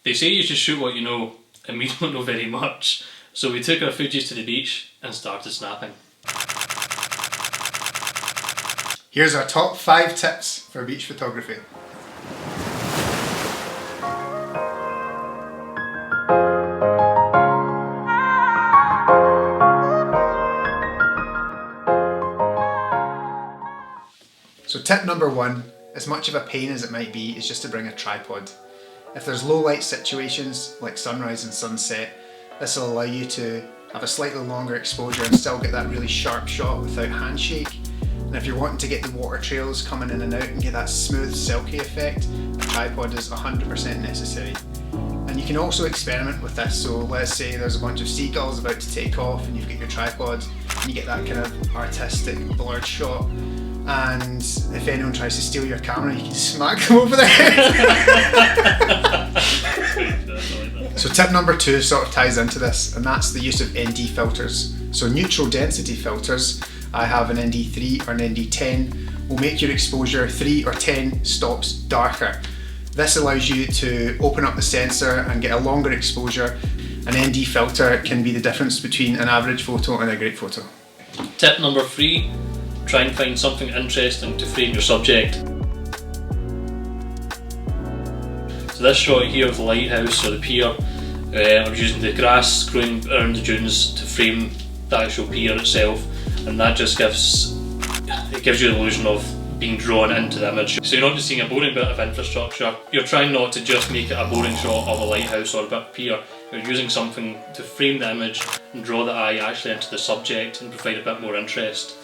They say you should shoot what you know, and we don't know very much, so we took our Fujis to the beach and started snapping. Here's our top 5 tips for beach photography. So tip number 1, as much of a pain as it might be, is just to bring a tripod. If there's low light situations like sunrise and sunset, this will allow you to have a slightly longer exposure and still get that really sharp shot without handshake. And if you're wanting to get the water trails coming in and out and get that smooth silky effect, a tripod is 100% necessary. And you can also experiment with this, so let's say there's a bunch of seagulls about to take off and you've got your tripod and you get that kind of artistic blurred shot, and if anyone tries to steal your camera you can smack them over the head. So tip number 2 sort of ties into this, and that's the use of ND filters. So neutral density filters, I have an ND3 or an ND10, will make your exposure 3 or 10 stops darker. This allows you to open up the sensor and get a longer exposure. An ND filter can be the difference between an average photo and a great photo. Tip number 3, try and find something interesting to frame your subject. So this shot here of the lighthouse or the pier, I was using the grass growing around the dunes to frame the actual pier itself, and that just gives you the illusion of being drawn into the image. So you're not just seeing a boring bit of infrastructure, you're trying not to just make it a boring shot of a lighthouse or a bit of pier, you're using something to frame the image and draw the eye actually into the subject and provide a bit more interest.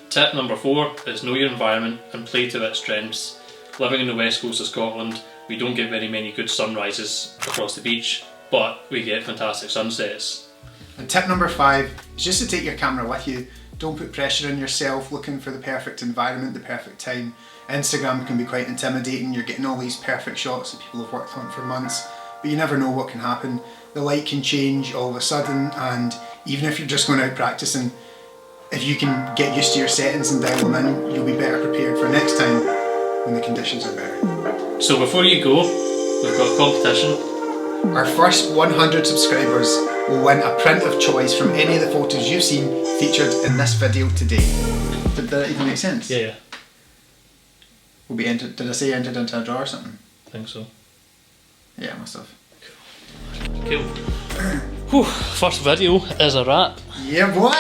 Tip number 4 is know your environment and play to its strengths. Living in the west coast of Scotland, we don't get very many good sunrises across the beach, but we get fantastic sunsets. And tip number 5 is just to take your camera with you. Don't put pressure on yourself looking for the perfect environment, the perfect time. Instagram can be quite intimidating, you're getting all these perfect shots that people have worked on for months, but you never know what can happen. The light can change all of a sudden, and even if you're just going out practicing, if you can get used to your settings and dial them in, you'll be better prepared for next time when the conditions are better. So before you go, we've got a competition. Our first 100 subscribers will win a print of choice from any of the photos you've seen featured in this video today. Did that even make sense? Yeah. Will be entered. Did I say entered into a draw or something? I think so. Yeah, I must have. Cool. Whew, first video is a wrap. Yeah, boy!